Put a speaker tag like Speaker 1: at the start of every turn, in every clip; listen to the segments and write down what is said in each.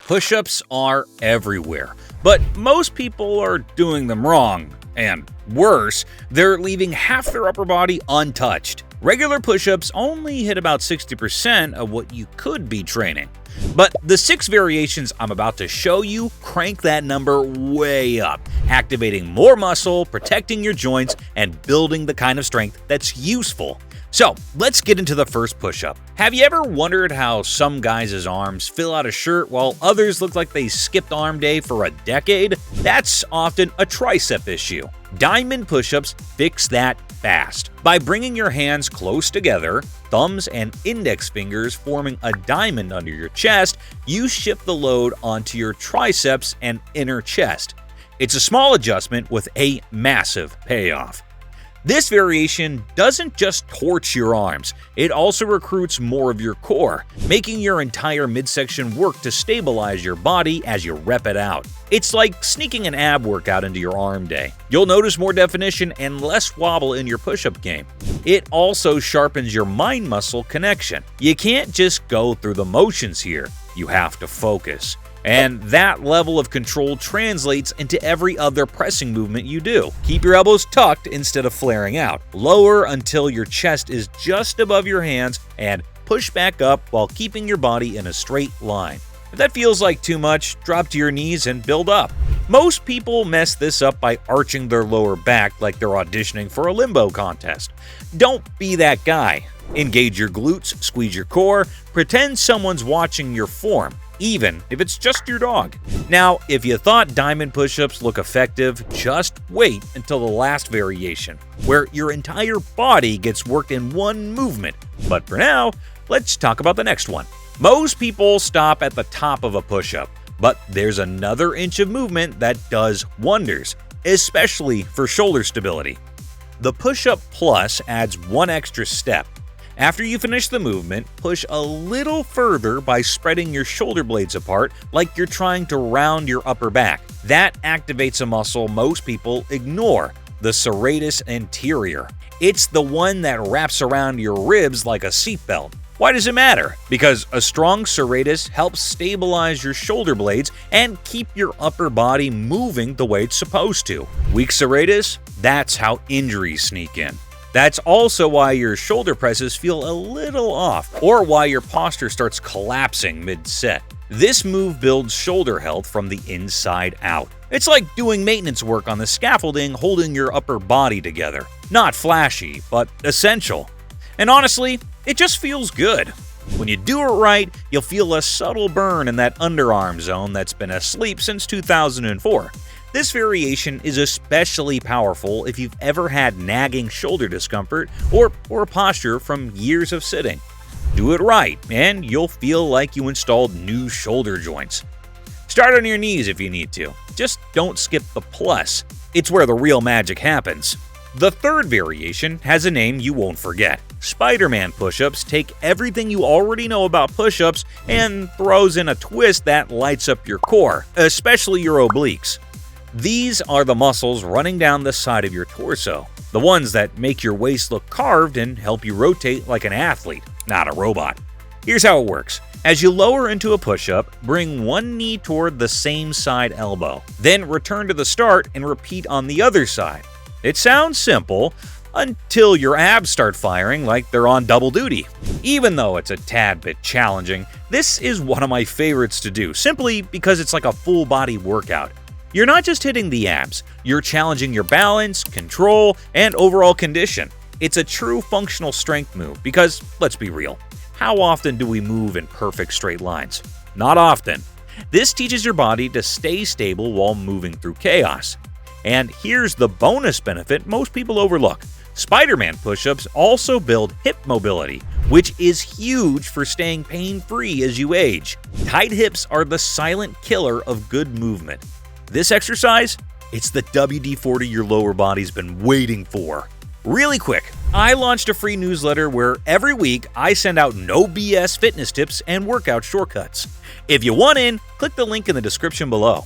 Speaker 1: Push-ups are everywhere, but most people are doing them wrong. And worse, they're leaving half their upper body untouched. Regular push-ups only hit about 60% of what you could be training. But the 6 variations I'm about to show you crank that number way up, activating more muscle, protecting your joints, and building the kind of strength that's useful. So, let's get into the first push-up. Have you ever wondered how some guys' arms fill out a shirt while others look like they skipped arm day for a decade? That's often a tricep issue. Diamond push-ups fix that fast. By bringing your hands close together, thumbs and index fingers forming a diamond under your chest, you shift the load onto your triceps and inner chest. It's a small adjustment with a massive payoff. This variation doesn't just torch your arms, it also recruits more of your core, making your entire midsection work to stabilize your body as you rep it out. It's like sneaking an ab workout into your arm day. You'll notice more definition and less wobble in your push-up game. It also sharpens your mind muscle connection. You can't just go through the motions here, you have to focus. And that level of control translates into every other pressing movement you do. Keep your elbows tucked instead of flaring out. Lower until your chest is just above your hands and push back up while keeping your body in a straight line. If that feels like too much, drop to your knees and build up. Most people mess this up by arching their lower back like they're auditioning for a limbo contest. Don't be that guy. Engage your glutes, squeeze your core, pretend someone's watching your form, even if it's just your dog. Now, if you thought diamond push-ups look effective, just wait until the last variation, where your entire body gets worked in one movement. But for now, let's talk about the next one. Most people stop at the top of a push-up, but there's another inch of movement that does wonders, especially for shoulder stability. The push-up plus adds one extra step. After you finish the movement, push a little further by spreading your shoulder blades apart like you're trying to round your upper back. That activates a muscle most people ignore, the serratus anterior. It's the one that wraps around your ribs like a seatbelt. Why does it matter? Because a strong serratus helps stabilize your shoulder blades and keep your upper body moving the way it's supposed to. Weak serratus? That's how injuries sneak in. That's also why your shoulder presses feel a little off, or why your posture starts collapsing mid-set. This move builds shoulder health from the inside out. It's like doing maintenance work on the scaffolding holding your upper body together. Not flashy, but essential. And honestly, it just feels good. When you do it right, you'll feel a subtle burn in that underarm zone that's been asleep since 2004. This variation is especially powerful if you've ever had nagging shoulder discomfort or poor posture from years of sitting. Do it right, and you'll feel like you installed new shoulder joints. Start on your knees if you need to. Just don't skip the plus. It's where the real magic happens. The third variation has a name you won't forget. Spider-Man push-ups take everything you already know about push-ups and throws in a twist that lights up your core, especially your obliques. These are the muscles running down the side of your torso, the ones that make your waist look carved and help you rotate like an athlete, not a robot. Here's how it works. As you lower into a push-up, bring one knee toward the same side elbow. Then return to the start and repeat on the other side. It sounds simple until your abs start firing like they're on double duty. Even though it's a tad bit challenging, this is one of my favorites to do, simply because it's like a full-body workout. You're not just hitting the abs, you're challenging your balance, control, and overall condition. It's a true functional strength move because, let's be real, how often do we move in perfect straight lines? Not often. This teaches your body to stay stable while moving through chaos. And here's the bonus benefit most people overlook. Spider-Man push-ups also build hip mobility, which is huge for staying pain-free as you age. Tight hips are the silent killer of good movement. This exercise? It's the WD-40 your lower body's been waiting for. Really quick, I launched a free newsletter where every week I send out no BS fitness tips and workout shortcuts. If you want in, click the link in the description below.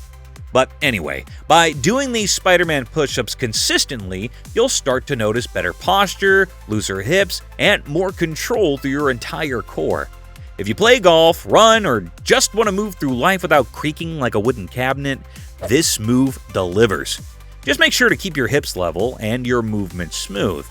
Speaker 1: But anyway, by doing these Spider-Man push-ups consistently, you'll start to notice better posture, looser hips, and more control through your entire core. If you play golf, run, or just want to move through life without creaking like a wooden cabinet, this move delivers. Just make sure to keep your hips level and your movement smooth.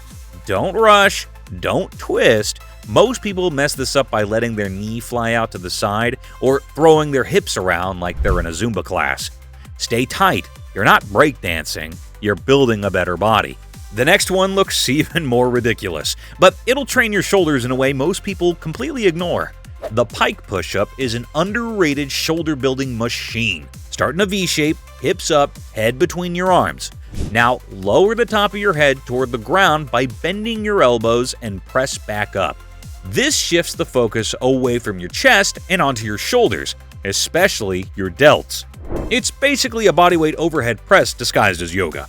Speaker 1: Don't rush, don't twist. Most people mess this up by letting their knee fly out to the side or throwing their hips around like they're in a Zumba class. Stay tight. You're not breakdancing, you're building a better body. The next one looks even more ridiculous, but it'll train your shoulders in a way most people completely ignore. The pike push-up is an underrated shoulder-building machine. Start in a V shape, hips up, head between your arms. Now lower the top of your head toward the ground by bending your elbows and press back up. This shifts the focus away from your chest and onto your shoulders, especially your delts. It's basically a bodyweight overhead press disguised as yoga.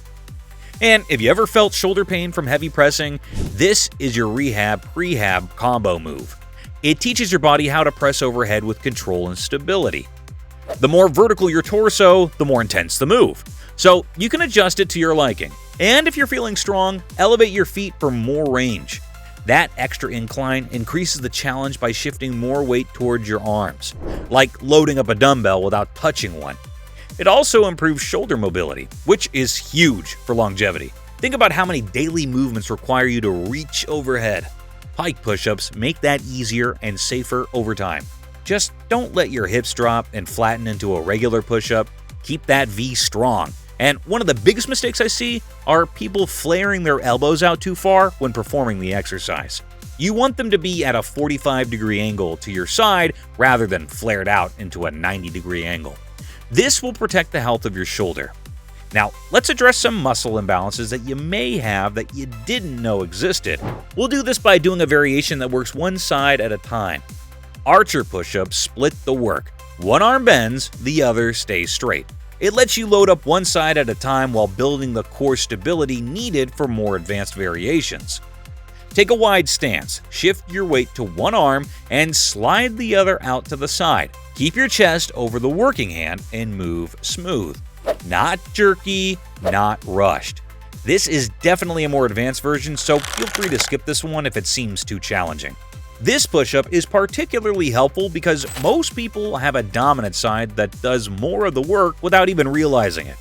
Speaker 1: And if you ever felt shoulder pain from heavy pressing, this is your rehab-prehab combo move. It teaches your body how to press overhead with control and stability. The more vertical your torso, the more intense the move. So you can adjust it to your liking. And if you're feeling strong, elevate your feet for more range. That extra incline increases the challenge by shifting more weight towards your arms, like loading up a dumbbell without touching one. It also improves shoulder mobility, which is huge for longevity. Think about how many daily movements require you to reach overhead. Pike push-ups make that easier and safer over time. Just don't let your hips drop and flatten into a regular push-up. Keep that V strong. And one of the biggest mistakes I see are people flaring their elbows out too far when performing the exercise. You want them to be at a 45-degree angle to your side rather than flared out into a 90-degree angle. This will protect the health of your shoulder. Now, let's address some muscle imbalances that you may have that you didn't know existed. We'll do this by doing a variation that works one side at a time. Archer push-ups split the work. One arm bends, the other stays straight. It lets you load up one side at a time while building the core stability needed for more advanced variations. Take a wide stance, shift your weight to one arm, and slide the other out to the side. Keep your chest over the working hand and move smooth. Not jerky, not rushed. This is definitely a more advanced version, so feel free to skip this one if it seems too challenging. This push-up is particularly helpful because most people have a dominant side that does more of the work without even realizing it.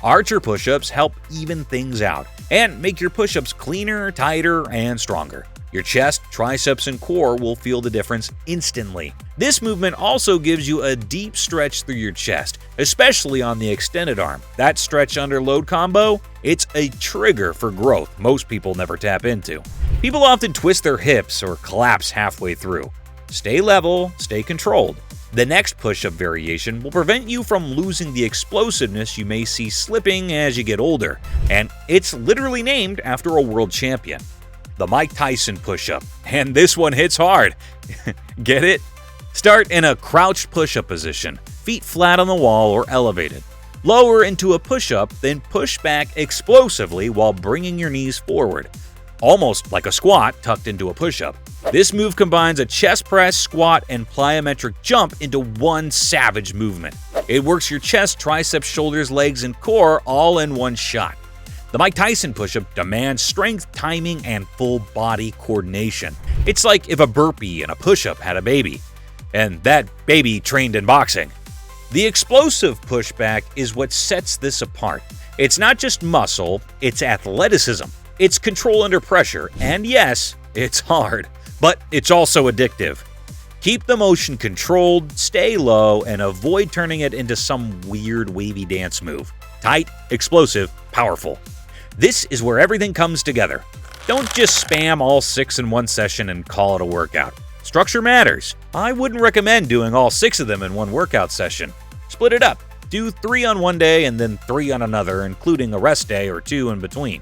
Speaker 1: Archer push-ups help even things out and make your push-ups cleaner, tighter, and stronger. Your chest, triceps, and core will feel the difference instantly. This movement also gives you a deep stretch through your chest, especially on the extended arm. That stretch under load combo, it's a trigger for growth most people never tap into. People often twist their hips or collapse halfway through. Stay level, stay controlled. The next push-up variation will prevent you from losing the explosiveness you may see slipping as you get older, and it's literally named after a world champion. The Mike Tyson push-up, and this one hits hard. Get it? Start in a crouched push-up position, feet flat on the wall or elevated. Lower into a push-up, then push back explosively while bringing your knees forward, almost like a squat tucked into a push-up. This move combines a chest press, squat, and plyometric jump into one savage movement. It works your chest, triceps, shoulders, legs, and core all in one shot. The Mike Tyson push-up demands strength, timing, and full body coordination. It's like if a burpee and a push-up had a baby, and that baby trained in boxing. The explosive pushback is what sets this apart. It's not just muscle, it's athleticism. It's control under pressure, and yes, it's hard, but it's also addictive. Keep the motion controlled, stay low, and avoid turning it into some weird wavy dance move. Tight, explosive, powerful. This is where everything comes together. Don't just spam all 6 in one session and call it a workout. Structure matters. I wouldn't recommend doing all 6 of them in one workout session. Split it up. Do 3 on one day and then 3 on another, including a rest day or 2 in between.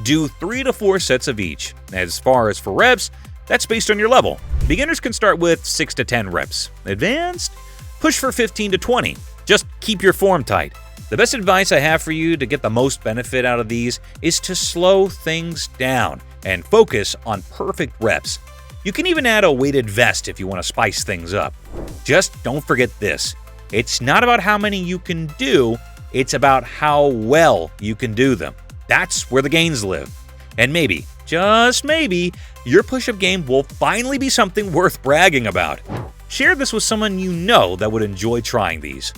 Speaker 1: Do 3 to 4 sets of each. As far as for reps, that's based on your level. Beginners can start with 6 to 10 reps. Advanced? Push for 15 to 20. Just keep your form tight. The best advice I have for you to get the most benefit out of these is to slow things down and focus on perfect reps. You can even add a weighted vest if you want to spice things up. Just don't forget this. It's not about how many you can do, it's about how well you can do them. That's where the gains live. And maybe, just maybe, your push-up game will finally be something worth bragging about. Share this with someone you know that would enjoy trying these.